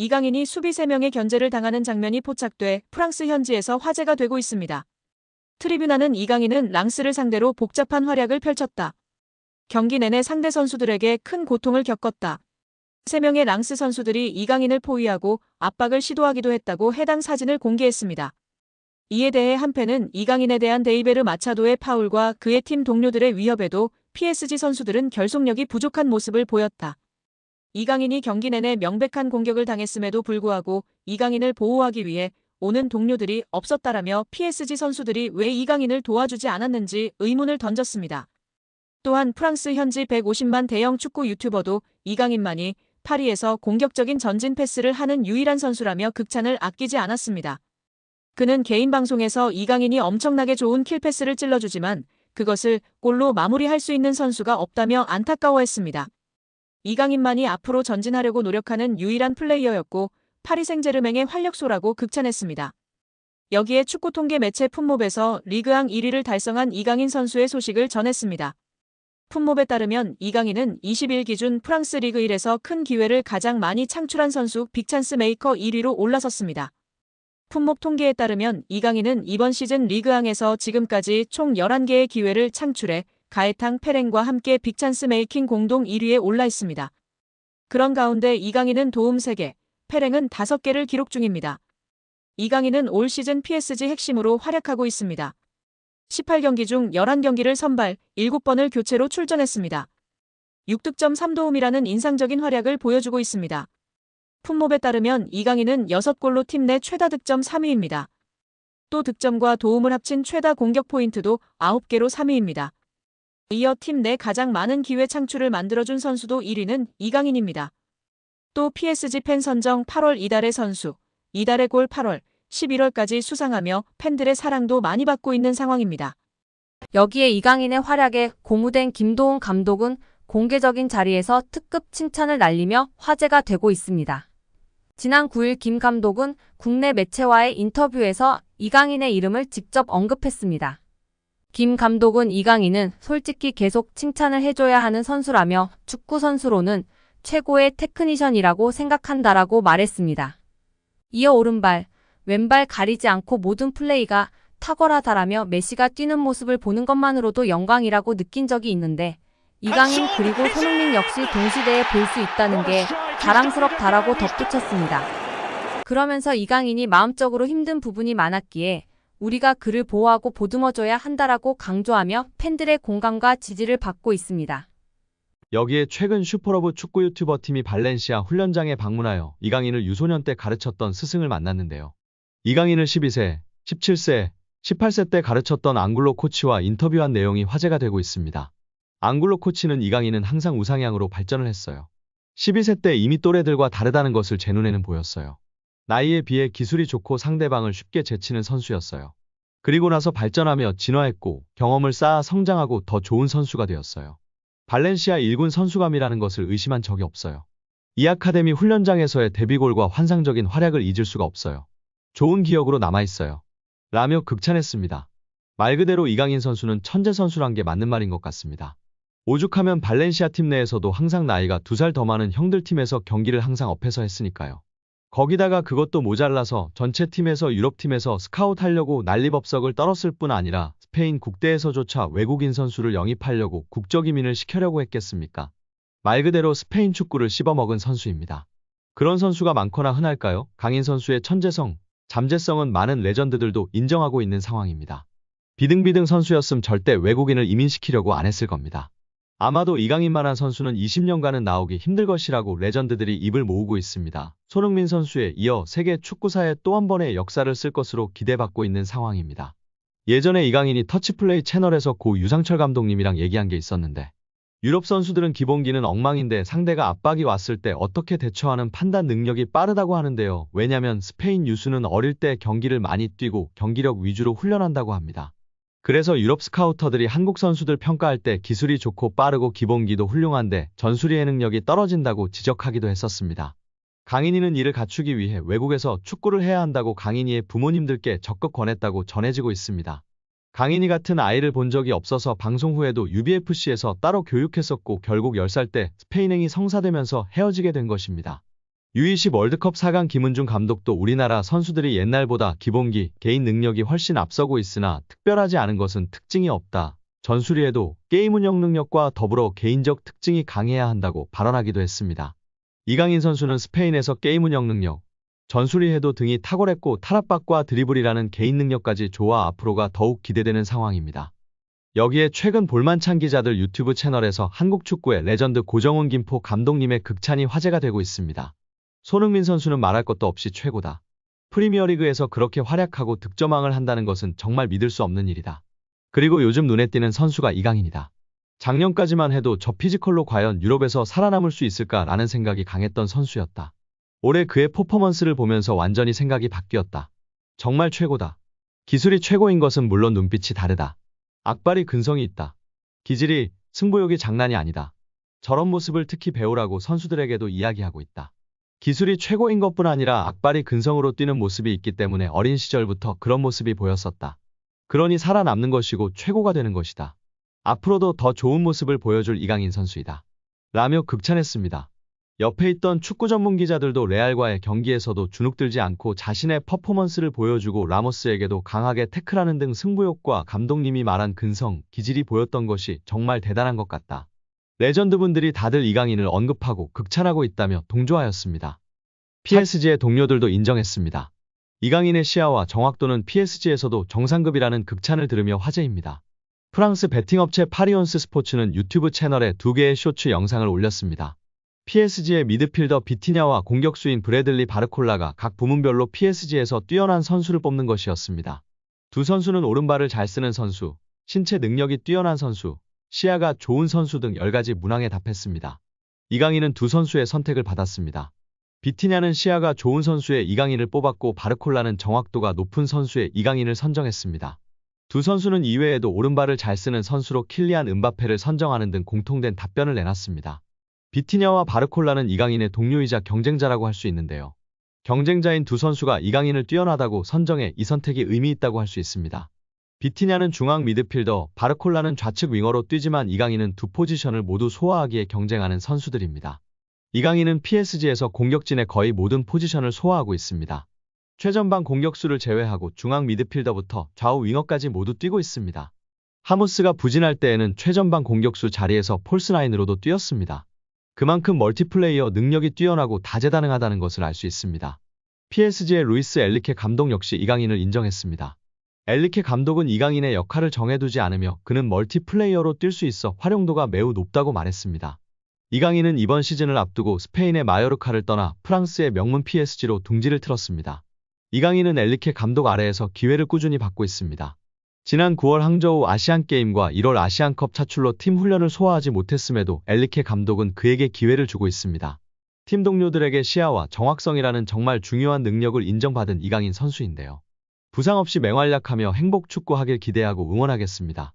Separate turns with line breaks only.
이강인이 수비 3명의 견제를 당하는 장면이 포착돼 프랑스 현지에서 화제가 되고 있습니다. 트리뷴화는 이강인은 랑스를 상대로 복잡한 활약을 펼쳤다. 경기 내내 상대 선수들에게 큰 고통을 겪었다. 3명의 랑스 선수들이 이강인을 포위하고 압박을 시도하기도 했다고 해당 사진을 공개했습니다. 이에 대해 한 팬은 이강인에 대한 데이베르 마차도의 파울과 그의 팀 동료들의 위협에도 PSG 선수들은 결속력이 부족한 모습을 보였다. 이강인이 경기 내내 명백한 공격을 당했음에도 불구하고 이강인을 보호하기 위해 오는 동료들이 없었다라며 PSG 선수들이 왜 이강인을 도와주지 않았는지 의문을 던졌습니다. 또한 프랑스 현지 150만 대형 축구 유튜버도 이강인만이 파리에서 공격적인 전진 패스를 하는 유일한 선수라며 극찬을 아끼지 않았습니다. 그는 개인 방송에서 이강인이 엄청나게 좋은 킬패스를 찔러주지만 그것을 골로 마무리할 수 있는 선수가 없다며 안타까워했습니다. 이강인만이 앞으로 전진하려고 노력하는 유일한 플레이어였고 파리 생제르맹의 활력소라고 극찬했습니다. 여기에 축구 통계 매체 풋몹에서 리그앙 1위를 달성한 이강인 선수의 소식을 전했습니다. 풋몹에 따르면 이강인은 20일 기준 프랑스 리그 1에서 큰 기회를 가장 많이 창출한 선수 빅찬스 메이커 1위로 올라섰습니다. 풋몹 통계에 따르면 이강인은 이번 시즌 리그앙에서 지금까지 총 11개의 기회를 창출해 가에탕 페랭과 함께 빅찬스 메이킹 공동 1위에 올라 있습니다. 그런 가운데 이강인은 도움 3개, 페랭은 5개를 기록 중입니다. 이강인은 올 시즌 PSG 핵심으로 활약하고 있습니다. 18경기 중 11경기를 선발, 7번을 교체로 출전했습니다. 6득점 3도움이라는 인상적인 활약을 보여주고 있습니다. 풋몹에 따르면 이강인은 6골로 팀 내 최다 득점 3위입니다. 또 득점과 도움을 합친 최다 공격 포인트도 9개로 3위입니다. 이어 팀 내 가장 많은 기회 창출을 만들어준 선수도 1위는 이강인입니다. 또 PSG 팬 선정 8월 이달의 선수, 이달의 골 8월, 11월까지 수상하며 팬들의 사랑도 많이 받고 있는 상황입니다.
여기에 이강인의 활약에 고무된 김도훈 감독은 공개적인 자리에서 특급 칭찬을 날리며 화제가 되고 있습니다. 지난 9일 김 감독은 국내 매체와의 인터뷰에서 이강인의 이름을 직접 언급했습니다. 김 감독은 이강인은 솔직히 계속 칭찬을 해줘야 하는 선수라며 축구 선수로는 최고의 테크니션이라고 생각한다라고 말했습니다. 이어 오른발, 왼발 가리지 않고 모든 플레이가 탁월하다라며 메시가 뛰는 모습을 보는 것만으로도 영광이라고 느낀 적이 있는데 이강인 그리고 손흥민 역시 동시대에 볼 수 있다는 게 자랑스럽다라고 덧붙였습니다. 그러면서 이강인이 마음적으로 힘든 부분이 많았기에 우리가 그를 보호하고 보듬어줘야 한다라고 강조하며 팬들의 공감과 지지를 받고 있습니다.
여기에 최근 슈퍼러브 축구 유튜버 팀이 발렌시아 훈련장에 방문하여 이강인을 유소년 때 가르쳤던 스승을 만났는데요. 이강인을 12세, 17세, 18세 때 가르쳤던 앙굴로 코치와 인터뷰한 내용이 화제가 되고 있습니다. 앙굴로 코치는 이강인은 항상 우상향으로 발전을 했어요. 12세 때 이미 또래들과 다르다는 것을 제 눈에는 보였어요. 나이에 비해 기술이 좋고 상대방을 쉽게 제치는 선수였어요. 그리고 나서 발전하며 진화했고 경험을 쌓아 성장하고 더 좋은 선수가 되었어요. 발렌시아 1군 선수감이라는 것을 의심한 적이 없어요. 이 아카데미 훈련장에서의 데뷔골과 환상적인 활약을 잊을 수가 없어요. 좋은 기억으로 남아있어요. 라며 극찬했습니다. 말 그대로 이강인 선수는 천재 선수란 게 맞는 말인 것 같습니다. 오죽하면 발렌시아 팀 내에서도 항상 나이가 2살 더 많은 형들 팀에서 경기를 항상 업해서 했으니까요. 거기다가 그것도 모자라서 전체 팀에서 유럽팀에서 스카웃하려고 난리법석을 떨었을 뿐 아니라 스페인 국대에서조차 외국인 선수를 영입하려고 국적이민을 시켜려고 했겠습니까? 말 그대로 스페인 축구를 씹어먹은 선수입니다. 그런 선수가 많거나 흔할까요? 강인 선수의 천재성, 잠재성은 많은 레전드들도 인정하고 있는 상황입니다. 비등비등 선수였음 절대 외국인을 이민시키려고 안 했을 겁니다. 아마도 이강인만한 선수는 20년간은 나오기 힘들 것이라고 레전드들이 입을 모으고 있습니다. 손흥민 선수에 이어 세계 축구사에 또 한 번의 역사를 쓸 것으로 기대받고 있는 상황입니다. 예전에 이강인이 터치플레이 채널에서 고 유상철 감독님이랑 얘기한 게 있었는데 유럽 선수들은 기본기는 엉망인데 상대가 압박이 왔을 때 어떻게 대처하는 판단 능력이 빠르다고 하는데요. 왜냐면 스페인 유수는 어릴 때 경기를 많이 뛰고 경기력 위주로 훈련한다고 합니다. 그래서 유럽 스카우터들이 한국 선수들 평가할 때 기술이 좋고 빠르고 기본기도 훌륭한데 전술이해 능력이 떨어진다고 지적하기도 했었습니다. 강인이는 이를 갖추기 위해 외국에서 축구를 해야 한다고 강인이의 부모님들께 적극 권했다고 전해지고 있습니다. 강인이 같은 아이를 본 적이 없어서 방송 후에도 UBFC에서 따로 교육했었고 결국 10살 때 스페인행이 성사되면서 헤어지게 된 것입니다. U20 월드컵 4강 김은중 감독도 우리나라 선수들이 옛날보다 기본기, 개인 능력이 훨씬 앞서고 있으나 특별하지 않은 것은 특징이 없다. 전술이해도 게임 운영 능력과 더불어 개인적 특징이 강해야 한다고 발언하기도 했습니다. 이강인 선수는 스페인에서 게임 운영 능력, 전술이해도 등이 탁월했고 탈압박과 드리블이라는 개인 능력까지 좋아 앞으로가 더욱 기대되는 상황입니다. 여기에 최근 볼만찬 기자들 유튜브 채널에서 한국 축구의 레전드 고정훈 김포 감독님의 극찬이 화제가 되고 있습니다. 손흥민 선수는 말할 것도 없이 최고다. 프리미어리그에서 그렇게 활약하고 득점왕을 한다는 것은 정말 믿을 수 없는 일이다. 그리고 요즘 눈에 띄는 선수가 이강인이다. 작년까지만 해도 저 피지컬로 과연 유럽에서 살아남을 수 있을까라는 생각이 강했던 선수였다. 올해 그의 퍼포먼스를 보면서 완전히 생각이 바뀌었다. 정말 최고다. 기술이 최고인 것은 물론 눈빛이 다르다. 악발이 근성이 있다. 기질이, 승부욕이 장난이 아니다. 저런 모습을 특히 배우라고 선수들에게도 이야기하고 있다. 기술이 최고인 것뿐 아니라 악발이 근성으로 뛰는 모습이 있기 때문에 어린 시절부터 그런 모습이 보였었다. 그러니 살아남는 것이고 최고가 되는 것이다. 앞으로도 더 좋은 모습을 보여줄 이강인 선수이다. 라며 극찬했습니다. 옆에 있던 축구 전문 기자들도 레알과의 경기에서도 주눅들지 않고 자신의 퍼포먼스를 보여주고 라모스에게도 강하게 태클하는 등 승부욕과 감독님이 말한 근성, 기질이 보였던 것이 정말 대단한 것 같다. 레전드분들이 다들 이강인을 언급하고 극찬하고 있다며 동조하였습니다. PSG의 동료들도 인정했습니다. 이강인의 시야와 정확도는 PSG에서도 정상급이라는 극찬을 들으며 화제입니다. 프랑스 베팅업체 파리온스 스포츠는 유튜브 채널에 2개의 쇼츠 영상을 올렸습니다. PSG의 미드필더 비티냐와 공격수인 브래들리 바르콜라가 각 부문별로 PSG에서 뛰어난 선수를 뽑는 것이었습니다. 두 선수는 오른발을 잘 쓰는 선수, 신체 능력이 뛰어난 선수, 시야가 좋은 선수 등 10가지 문항에 답했습니다. 이강인은 두 선수의 선택을 받았습니다. 비티냐는 시야가 좋은 선수의 이강인을 뽑았고 바르콜라는 정확도가 높은 선수의 이강인을 선정했습니다. 두 선수는 이외에도 오른발을 잘 쓰는 선수로 킬리안 은바페를 선정하는 등 공통된 답변을 내놨습니다. 비티냐와 바르콜라는 이강인의 동료이자 경쟁자라고 할 수 있는데요. 경쟁자인 두 선수가 이강인을 뛰어나다고 선정해 이 선택이 의미 있다고 할 수 있습니다. 비티냐는 중앙 미드필더, 바르콜라는 좌측 윙어로 뛰지만 이강인은 두 포지션을 모두 소화하기에 경쟁하는 선수들입니다. 이강인은 PSG에서 공격진의 거의 모든 포지션을 소화하고 있습니다. 최전방 공격수를 제외하고 중앙 미드필더부터 좌우 윙어까지 모두 뛰고 있습니다. 하무스가 부진할 때에는 최전방 공격수 자리에서 폴스라인으로도 뛰었습니다. 그만큼 멀티플레이어 능력이 뛰어나고 다재다능하다는 것을 알 수 있습니다. PSG의 루이스 엘리케 감독 역시 이강인을 인정했습니다. 엘리케 감독은 이강인의 역할을 정해두지 않으며 그는 멀티플레이어로 뛸 수 있어 활용도가 매우 높다고 말했습니다. 이강인은 이번 시즌을 앞두고 스페인의 마요르카를 떠나 프랑스의 명문 PSG로 둥지를 틀었습니다. 이강인은 엘리케 감독 아래에서 기회를 꾸준히 받고 있습니다. 지난 9월 항저우 아시안게임과 1월 아시안컵 차출로 팀 훈련을 소화하지 못했음에도 엘리케 감독은 그에게 기회를 주고 있습니다. 팀 동료들에게 시야와 정확성이라는 정말 중요한 능력을 인정받은 이강인 선수인데요. 부상 없이 맹활약하며 행복 축구하길 기대하고 응원하겠습니다.